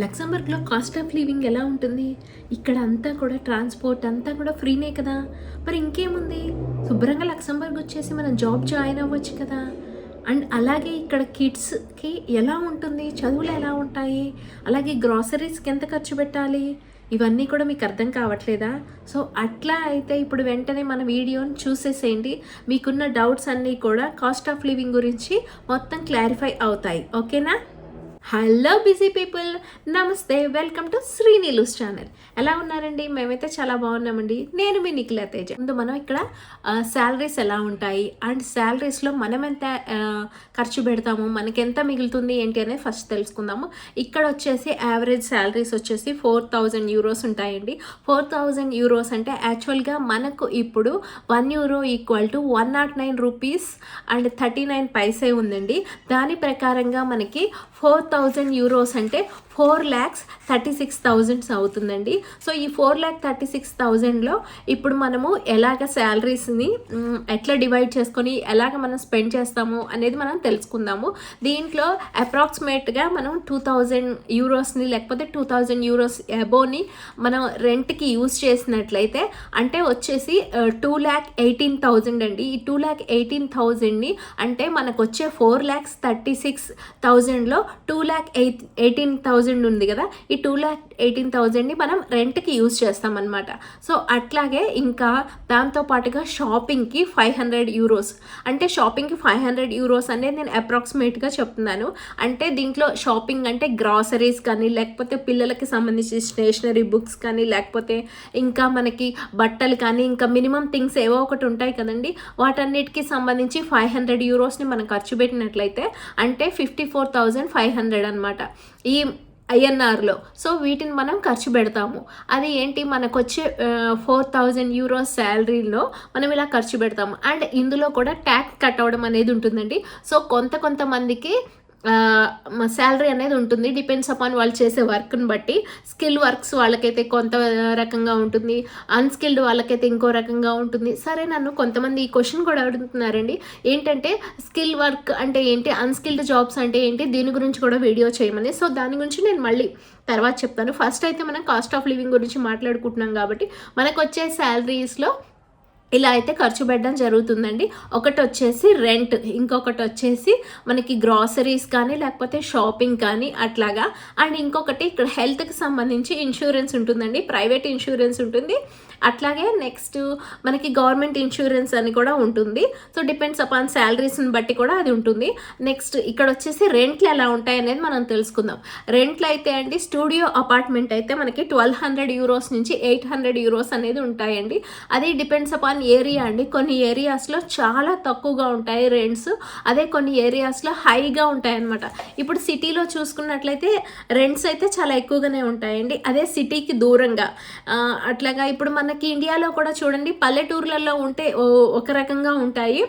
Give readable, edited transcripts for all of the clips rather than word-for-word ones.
లక్సంబర్గ్‌లో cost of living ఎలా ఉంటుంది? ఇక్కడ అంతా కూడా ట్రాన్స్‌పోర్ట్ అంతా కూడా ఫ్రీనే కదా! మరి ఇంకేముంది? శుభ్రంగా లక్సంబర్గ్ వచ్చేసి మనం జాబ్ జాయిన్ అవ్వచ్చు కదా! అండ్ అలాగే ఇక్కడ కిడ్స్‌కి ఎలా ఉంటుంది? చదువులు ఎలా ఉంటాయి? అలాగే గ్రోసరీస్‌కి ఎంత ఖర్చు పెట్టాలి? ఇవన్నీ కూడా మీకు అర్థం కావట్లేదా? సో, అట్లా అయితే ఇప్పుడు వెంటనే మన వీడియోని చూసేసేయండి. మీకున్న డౌట్స్ అన్నీ కూడా కాస్ట్ ఆఫ్ లివింగ్ గురించి మొత్తం క్లారిఫై అవుతాయి. ఓకేనా? హలో బిజీ పీపుల్, నమస్తే, వెల్కమ్ టు శ్రీనీలుస్ ఛానల్. ఎలా ఉన్నారండి? మేమైతే చాలా బాగున్నామండి. నేను మీ నిఖిల తేజ. ముందు మనం ఇక్కడ శాలరీస్ ఎలా ఉంటాయి అండ్ శాలరీస్లో మనం ఎంత ఖర్చు పెడతాము, మనకి ఎంత మిగులుతుంది ఏంటి అనేది ఫస్ట్ తెలుసుకుందాము. ఇక్కడ వచ్చేసి యావరేజ్ శాలరీస్ వచ్చేసి 4,000 యూరోస్ ఉంటాయండి. 4,000 యూరోస్ అంటే యాక్చువల్గా మనకు ఇప్పుడు 1 euro equal to 109 rupees and 39 paise ఉందండి. దాని ప్రకారంగా మనకి 4,000 యూరోస్ అంటే 4,36,000 అవుతుందండి. సో ఈ 4,36,000లో ఇప్పుడు మనము ఎలాగ శాలరీస్ని ఎట్లా డివైడ్ చేసుకొని ఎలాగ మనం స్పెండ్ చేస్తాము అనేది మనం తెలుసుకుందాము. దీంట్లో అప్రాక్సిమేట్గా మనం 2,000 యూరోస్ని లేకపోతే 2,000 యూరోస్ అబోని మనం రెంట్కి యూజ్ చేసినట్లయితే అంటే వచ్చేసి 2,18,000 అండి. ఈ 2,18,000ని అంటే మనకు వచ్చే 4,36,000లో 2,18,000 ఉంది కదా, ఈ 2,18,000ని మనం రెంట్కి యూజ్ చేస్తామన్నమాట. సో అట్లాగే ఇంకా దాంతోపాటుగా షాపింగ్కి 500 యూరోస్ అంటే షాపింగ్కి 500 యూరోస్ అనేది నేను అప్రాక్సిమేట్గా చెప్తున్నాను. అంటే దీంట్లో షాపింగ్ అంటే గ్రాసరీస్ కానీ లేకపోతే పిల్లలకి సంబంధించి స్టేషనరీ బుక్స్ కానీ లేకపోతే ఇంకా మనకి బట్టలు కానీ ఇంకా మినిమం థింగ్స్ ఏవో ఒకటి ఉంటాయి కదండి, వాటన్నిటికీ సంబంధించి 500 యూరోస్ని మనం ఖర్చు పెట్టినట్లయితే అంటే 54,500 అనమాట ఈ ఐఎన్ఆర్లో. సో వీటిని మనం ఖర్చు పెడతాము. అది ఏంటి, మనకు వచ్చే 4,000 యూరోస్ శాలరీలో మనం ఇలా ఖర్చు పెడతాము. అండ్ ఇందులో కూడా ట్యాక్స్ కట్ అవ్వడం అనేది ఉంటుందండి. సో కొంతమందికి శాలరీ అనేది ఉంటుంది, డిపెండ్స్ అపాన్ వాళ్ళు చేసే వర్క్ని బట్టి. స్కిల్ వర్క్స్ వాళ్ళకైతే కొంత రకంగా ఉంటుంది, అన్స్కిల్డ్ వాళ్ళకైతే ఇంకో రకంగా ఉంటుంది. సరే, నన్ను కొంతమంది ఈ క్వశ్చన్ కూడా అడుగుతున్నారండి, ఏంటంటే స్కిల్ వర్క్ అంటే ఏంటి, అన్స్కిల్డ్ జాబ్స్ అంటే ఏంటి, దీని గురించి కూడా వీడియో చేయమని. సో దాని గురించి నేను మళ్ళీ తర్వాత చెప్తాను. ఫస్ట్ అయితే మనం కాస్ట్ ఆఫ్ లివింగ్ గురించి మాట్లాడుకుంటున్నాం కాబట్టి మనకు వచ్చే శాలరీస్లో ఇలా అయితే ఖర్చు పెట్టడం జరుగుతుందండి. ఒకటి వచ్చేసి రెంట్, ఇంకొకటి వచ్చేసి మనకి గ్రాసరీస్ కానీ లేకపోతే షాపింగ్ కానీ అట్లాగా. అండ్ ఇంకొకటి ఇక్కడ హెల్త్కి సంబంధించి ఇన్సూరెన్స్ ఉంటుందండి, ప్రైవేట్ ఇన్సూరెన్స్ ఉంటుంది. అట్లాగే నెక్స్ట్ మనకి గవర్నమెంట్ ఇన్సూరెన్స్ అని కూడా ఉంటుంది. సో డిపెండ్స్ అపాన్ శాలరీస్ని బట్టి కూడా అది ఉంటుంది. నెక్స్ట్ ఇక్కడ వచ్చేసి రెంట్లు ఎలా ఉంటాయి అనేది మనం తెలుసుకుందాం. రెంట్లు అయితే అండి, స్టూడియో అపార్ట్మెంట్ అయితే మనకి 1,200 యూరోస్ నుంచి 800 యూరోస్ అనేది ఉంటాయండి. అది డిపెండ్స్ అపాన్ ఏరియా అండి. కొన్ని ఏరియాస్లో చాలా తక్కువగా ఉంటాయి రెంట్స్, అదే కొన్ని ఏరియాస్లో హైగా ఉంటాయి అన్నమాట. ఇప్పుడు సిటీలో చూసుకున్నట్లయితే రెంట్స్ అయితే చాలా ఎక్కువగానే ఉంటాయండి, అదే సిటీకి దూరంగా. అట్లాగా ఇప్పుడు మనకి ఇండియాలో కూడా చూడండి, పల్లెటూర్లలో ఉంటే ఒక రకంగా ఉంటాయి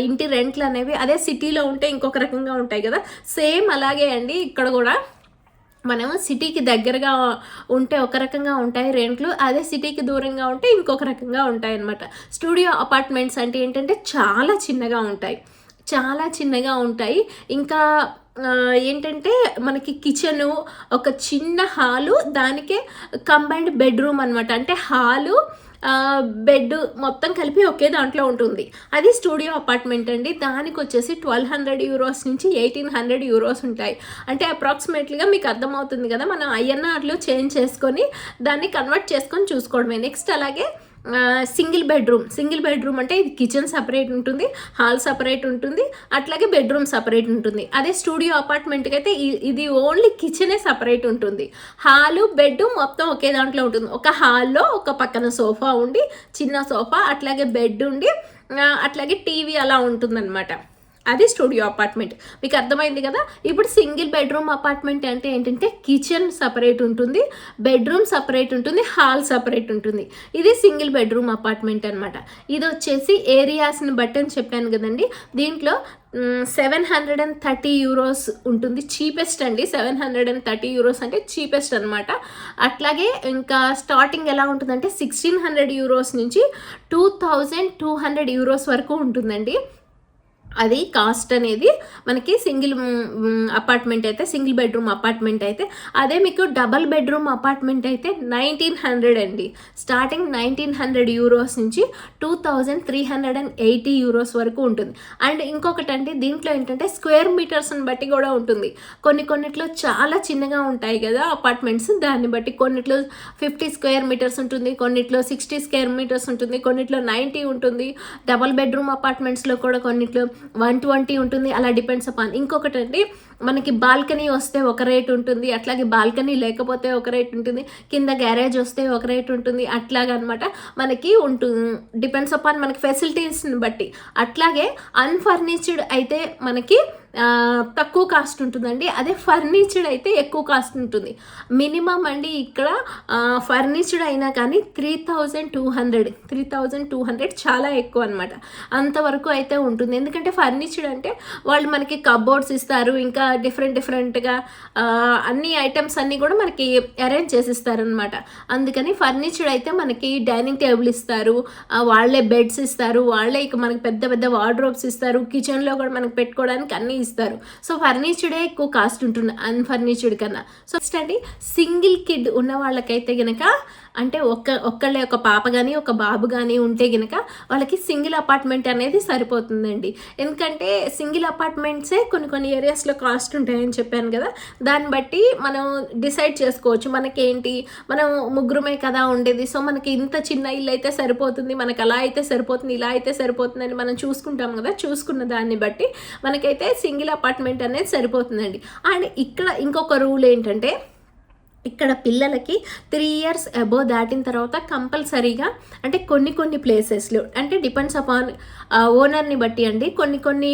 ఇంటి రెంట్లు అనేవి, అదే సిటీలో ఉంటే ఇంకొక రకంగా ఉంటాయి కదా. సేమ్ అలాగే అండి ఇక్కడ కూడా మనం సిటీకి దగ్గరగా ఉంటే ఒక రకంగా ఉంటాయి రెంట్లు, అదే సిటీకి దూరంగా ఉంటే ఇంకొక రకంగా ఉంటాయి అన్నమాట. స్టూడియో అపార్ట్మెంట్స్ అంటే ఏంటంటే చాలా చిన్నగా ఉంటాయి, చాలా చిన్నగా ఉంటాయి. ఇంకా ఏంటంటే మనకి కిచెను, ఒక చిన్న హాలు, దానికే కంబైన్డ్ బెడ్రూమ్ అనమాట. అంటే హాలు బెడ్ మొత్తం కలిపి ఒకే దాంట్లో ఉంటుంది. అది స్టూడియో అపార్ట్మెంట్ అండి. దానికి వచ్చేసి 1,200 యూరోస్ నుంచి 1,800 యూరోస్ ఉంటాయి. అంటే అప్రాక్సిమేట్లీగా మీకు అర్థమవుతుంది కదా, మనం ఐఎన్ఆర్లో చేంజ్ చేసుకొని దాన్ని కన్వర్ట్ చేసుకొని చూసుకోవడమే. నెక్స్ట్ అలాగే సింగిల్ బెడ్రూమ్ అంటే ఇది కిచెన్ సపరేట్ ఉంటుంది, హాల్ సపరేట్ ఉంటుంది, అట్లాగే బెడ్రూమ్ సపరేట్ ఉంటుంది. అదే స్టూడియో అపార్ట్మెంట్కి అయితే ఇది ఓన్లీ కిచెనే సపరేట్ ఉంటుంది, హాలు బెడ్ మొత్తం ఒకే దాంట్లో ఉంటుంది. ఒక హాల్లో ఒక పక్కన సోఫా ఉండి, చిన్న సోఫా, అట్లాగే బెడ్ ఉండి, అట్లాగే టీవీ అలా ఉంటుందన్నమాట. అది స్టూడియో అపార్ట్మెంట్. మీకు అర్థమైంది కదా. ఇప్పుడు సింగిల్ బెడ్రూమ్ అపార్ట్మెంట్ అంటే ఏంటంటే కిచెన్ సపరేట్ ఉంటుంది, బెడ్రూమ్ సపరేట్ ఉంటుంది, హాల్ సపరేట్ ఉంటుంది. ఇది సింగిల్ బెడ్రూమ్ అపార్ట్మెంట్ అనమాట. ఇది వచ్చేసి ఏరియాస్ని బట్టి అని చెప్పాను కదండి. దీంట్లో 730 యూరోస్ ఉంటుంది, చీపెస్ట్ అండి. 730 యూరోస్ అంటే చీపెస్ట్ అనమాట. అట్లాగే ఇంకా స్టార్టింగ్ ఎలా ఉంటుందంటే 1,600 యూరోస్ నుంచి 2,200 యూరోస్ వరకు ఉంటుందండి. అది కాస్ట్ అనేది మనకి అపార్ట్మెంట్ అయితే సింగిల్ బెడ్రూమ్ అపార్ట్మెంట్ అయితే. అదే మీకు డబల్ బెడ్రూమ్ అపార్ట్మెంట్ అయితే 1900 అండి. స్టార్టింగ్ 1900 యూరోస్ నుంచి 2380 యూరోస్ వరకు ఉంటుంది. అండ్ ఇంకొకటి అంటే దీంట్లో ఏంటంటే స్క్వేర్ మీటర్స్ని బట్టి కూడా ఉంటుంది. కొన్నిట్లో చాలా చిన్నగా ఉంటాయి కదా అపార్ట్మెంట్స్, దాన్ని బట్టి కొన్నిట్లో 50 స్క్వేర్ మీటర్స్ ఉంటుంది, కొన్నిట్లో 60 స్క్వేర్ మీటర్స్ ఉంటుంది, కొన్నిట్లో 90 ఉంటుంది. డబల్ బెడ్రూమ్ అపార్ట్మెంట్స్లో కూడా కొన్నిట్లో 120 ఉంటుంది. అలా డిపెండ్స్ అపాన్. ఇంకొకటి అండి, మనకి బాల్కనీ వస్తే ఒక రేట్ ఉంటుంది, అట్లాగే బాల్కనీ లేకపోతే ఒక రేట్ ఉంటుంది, కింద గ్యారేజ్ వస్తే ఒక రేట్ ఉంటుంది, అట్లాగా అనమాట మనకి ఉంటుంది. డిపెండ్స్ అపాన్ మనకి ఫెసిలిటీస్ని బట్టి. అట్లాగే అన్ఫర్నిచర్డ్ అయితే మనకి తక్కువ కాస్ట్ ఉంటుందండి. అదే ఫర్నిచర్డ్ అయితే ఎక్కువ కాస్ట్ ఉంటుంది. మినిమం అండి ఇక్కడ ఫర్నిచర్డ్ అయినా కానీ 3200 చాలా ఎక్కువ అనమాట. అంతవరకు అయితే ఉంటుంది. ఎందుకంటే ఫర్నిచర్డ్ అంటే వాళ్ళు మనకి కబోర్డ్స్ ఇస్తారు, ఇంకా డిఫరెంట్గా అన్ని ఐటమ్స్ అన్నీ కూడా మనకి అరేంజ్ చేసిస్తారు అనమాట. అందుకని ఫర్నిచర్డ్ అయితే మనకి డైనింగ్ టేబుల్ ఇస్తారు, వాళ్ళే బెడ్స్ ఇస్తారు, వాళ్ళే ఇక మనకి పెద్ద పెద్ద వార్డ్రోబ్స్ ఇస్తారు, కిచెన్లో కూడా మనకి పెట్టుకోవడానికి అన్నీ ఇస్తారు. సో ఫర్నిచర్డే ఎక్కువ కాస్ట్ ఉంటుంది అన్ఫర్నిచర్డ్ కన్నా. సో అండి, సింగిల్ కిడ్ ఉన్న వాళ్ళకైతే గనక అంటే ఒక్కళ్ళే ఒక పాప కానీ ఒక బాబు కానీ ఉంటే గనక వాళ్ళకి సింగిల్ అపార్ట్మెంట్ అనేది సరిపోతుందండి. ఎందుకంటే సింగిల్ అపార్ట్మెంట్సే కొన్ని ఏరియాస్లో కాస్ట్ ఉంటాయని చెప్పాను కదా, దాన్ని బట్టి మనం డిసైడ్ చేసుకోవచ్చు. మనకేంటి, మనం ముగ్గురమే కదా ఉండేది, సో మనకి ఇంత చిన్న ఇల్లు అయితే సరిపోతుంది, మనకు అలా అయితే సరిపోతుంది, ఇలా అయితే సరిపోతుంది అని మనం చూసుకుంటాం కదా. చూసుకున్న దాన్ని బట్టి మనకైతే సింగిల్ అపార్ట్మెంట్ అనేది సరిపోతుందండి. అండ్ ఇక్కడ ఇంకొక రూల్ ఏంటంటే, ఇక్కడ పిల్లలకి 3 years అబోవ్ దాటిన తర్వాత కంపల్సరీగా అంటే కొన్ని ప్లేసెస్లో అంటే డిపెండ్స్ అపాన్ ఓనర్ని బట్టి అండి, కొన్ని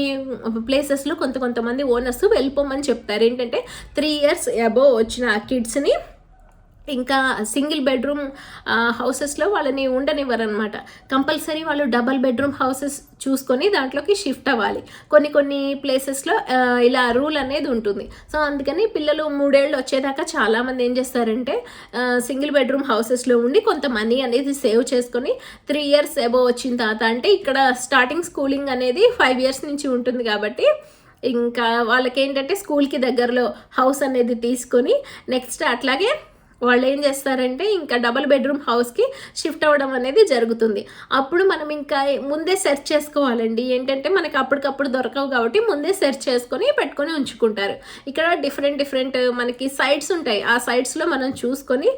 ప్లేసెస్లో కొంతమంది ఓనర్స్ వెళ్ళిపోమని చెప్తారు. ఏంటంటే 3 years అబోవ్ వచ్చిన కిడ్స్ని ఇంకా సింగిల్ బెడ్రూమ్ హౌసెస్లో వాళ్ళని ఉండనివ్వరు అనమాట. కంపల్సరీ వాళ్ళు డబల్ బెడ్రూమ్ హౌసెస్ చూసుకొని దాంట్లోకి షిఫ్ట్ అవ్వాలి. కొన్ని ప్లేసెస్లో ఇలా రూల్ అనేది ఉంటుంది. సో అందుకని పిల్లలు 3 ఏళ్ళు వచ్చేదాకా చాలామంది ఏం చేస్తారంటే సింగిల్ బెడ్రూమ్ హౌసెస్లో ఉండి కొంత మనీ అనేది సేవ్ చేసుకొని 3 years అబోవ్ వచ్చిన తర్వాత, అంటే ఇక్కడ స్టార్టింగ్ స్కూలింగ్ అనేది 5 years నుంచి ఉంటుంది కాబట్టి ఇంకా వాళ్ళకి ఏంటంటే స్కూల్కి దగ్గరలో హౌస్ అనేది తీసుకొని నెక్స్ట్ అట్లాగే వాళ్ళు ఏం చేస్తారంటే ఇంకా డబల్ బెడ్రూమ్ హౌస్కి షిఫ్ట్ అవ్వడం అనేది జరుగుతుంది. అప్పుడు మనం ఇంకా ముందే సెర్చ్ చేసుకోవాలండి. ఏంటంటే మనకి అప్పటికప్పుడు దొరకవు కాబట్టి ముందే సెర్చ్ చేసుకొని పెట్టుకొని ఉంచుకుంటారు. ఇక్కడ డిఫరెంట్ మనకి సైట్స్ ఉంటాయి. ఆ సైట్స్లో మనం చూసుకొని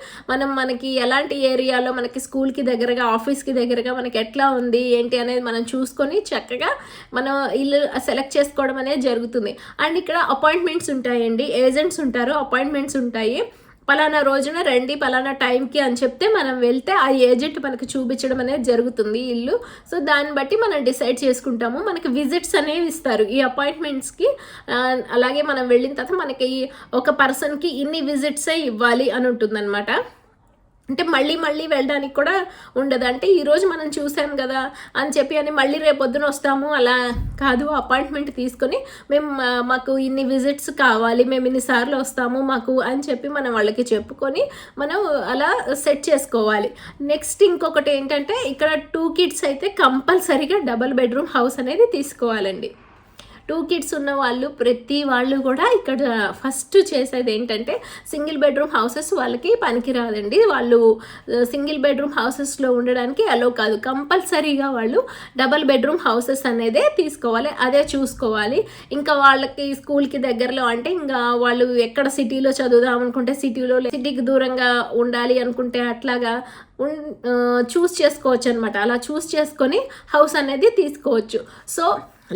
మనకి ఎలాంటి ఏరియాలో మనకి స్కూల్కి దగ్గరగా, ఆఫీస్కి దగ్గరగా మనకి ఎట్లా ఉంది ఏంటి అనేది మనం చూసుకొని చక్కగా మనం ఇల్లు సెలెక్ట్ చేసుకోవడం అనేది జరుగుతుంది. అండ్ ఇక్కడ అపాయింట్మెంట్స్ ఉంటాయండి, ఏజెంట్స్ ఉంటారు, అపాయింట్మెంట్స్ ఉంటాయి. పలానా రోజున రండి పలానా టైంకి అని చెప్తే మనం వెళ్తే ఆ ఏజెంట్ మనకి చూపించడం అనేది జరుగుతుంది ఇల్లు. సో దాన్ని బట్టి మనం డిసైడ్ చేసుకుంటాము. మనకి విజిట్స్ అనేవి ఇస్తారు ఈ అపాయింట్మెంట్స్కి. అలాగే మనం వెళ్ళిన తర్వాత మనకి ఒక పర్సన్కి ఇన్ని విజిట్సే ఇవ్వాలి అని ఉంటుందన్నమాట. అంటే మళ్ళీ వెళ్ళడానికి కూడా ఉండదు. అంటే ఈరోజు మనం చూసాం కదా అని చెప్పి అని మళ్ళీ రేపొద్దున వస్తాము అలా కాదు. అపాయింట్మెంట్ తీసుకొని మాకు ఇన్ని విజిట్స్ కావాలి, మేము ఇన్నిసార్లు వస్తాము మాకు అని చెప్పి మనం వాళ్ళకి చెప్పుకొని మనం అలా సెట్ చేసుకోవాలి. నెక్స్ట్ ఇంకొకటి ఏంటంటే ఇక్కడ 2 kids అయితే కంపల్సరీగా డబల్ బెడ్రూమ్ హౌస్ అనేది తీసుకోవాలండి. 2 kids ఉన్న వాళ్ళు ప్రతి వాళ్ళు కూడా ఇక్కడ ఫస్ట్ చేసేది ఏంటంటే సింగిల్ బెడ్రూమ్ హౌసెస్ వాళ్ళకి పనికిరాదండి. వాళ్ళు సింగిల్ బెడ్రూమ్ హౌసెస్లో ఉండడానికి అలో కాదు. కంపల్సరీగా వాళ్ళు డబల్ బెడ్రూమ్ హౌసెస్ అనేదే తీసుకోవాలి, అదే చూసుకోవాలి. ఇంకా వాళ్ళకి స్కూల్కి దగ్గరలో అంటే ఇంకా వాళ్ళు ఎక్కడ సిటీలో చదువుదాం అనుకుంటే సిటీకి దూరంగా ఉండాలి అనుకుంటే అట్లాగా చూస్ చేసుకోవచ్చు అనమాట. అలా చూస్ చేసుకొని హౌస్ అనేది తీసుకోవచ్చు. సో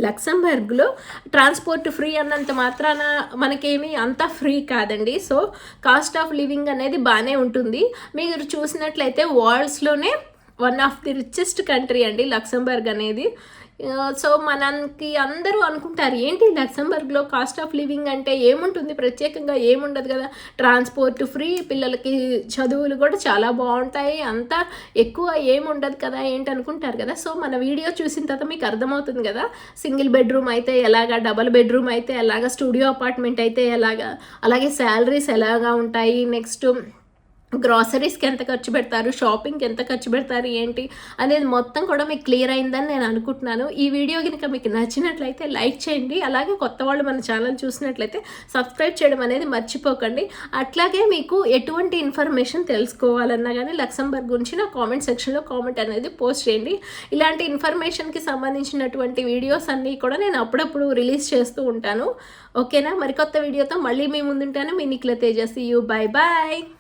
లక్సెంబర్గ్లో ట్రాన్స్పోర్ట్ ఫ్రీ అన్నంత మాత్రాన మనకేమీ అంత ఫ్రీ కాదండి. సో కాస్ట్ ఆఫ్ లివింగ్ అనేది బాగానే ఉంటుంది. మీరు చూసినట్లయితే వరల్డ్స్లోనే one of the richest country అండి లక్సెంబర్గ్ అనేది. సో మనకి అందరూ అనుకుంటారు ఏంటి లక్సెంబర్గ్లో కాస్ట్ ఆఫ్ లివింగ్ అంటే ఏముంటుంది, ప్రత్యేకంగా ఏముండదు కదా, ట్రాన్స్పోర్ట్ ఫ్రీ, పిల్లలకి చదువులు కూడా చాలా బాగుంటాయి, అంతా ఎక్కువ ఏముండదు కదా ఏంటి అనుకుంటారు కదా. సో మన వీడియో చూసిన తర్వాత మీకు అర్థమవుతుంది కదా సింగిల్ బెడ్రూమ్ అయితే ఎలాగా, డబల్ బెడ్రూమ్ అయితే ఎలాగా, స్టూడియో అపార్ట్మెంట్ అయితే ఎలాగా, అలాగే శాలరీస్ ఎలాగా ఉంటాయి, నెక్స్ట్ గ్రాసరీస్కి ఎంత ఖర్చు పెడతారు, షాపింగ్కి ఎంత ఖర్చు పెడతారు ఏంటి అనేది మొత్తం కూడా మీకు క్లియర్ అయిందని నేను అనుకుంటున్నాను. ఈ వీడియో కనుక మీకు నచ్చినట్లయితే లైక్ చేయండి. అలాగే కొత్త వాళ్ళు మన ఛానల్ చూసినట్లయితే సబ్స్క్రైబ్ చేయడం అనేది మర్చిపోకండి. అట్లాగే మీకు ఎటువంటి ఇన్ఫర్మేషన్ తెలుసుకోవాలన్నా కానీ లక్సెంబర్గ్ గురించి నా కామెంట్ సెక్షన్లో కామెంట్ అనేది పోస్ట్ చేయండి. ఇలాంటి ఇన్ఫర్మేషన్కి సంబంధించినటువంటి వీడియోస్ అన్నీ కూడా నేను అప్పుడప్పుడు రిలీజ్ చేస్తూ ఉంటాను. ఓకేనా? మరికొత్త వీడియోతో మళ్ళీ మీ ముందుంటాను. మీ Nikhila Teja. See you. Bye bye.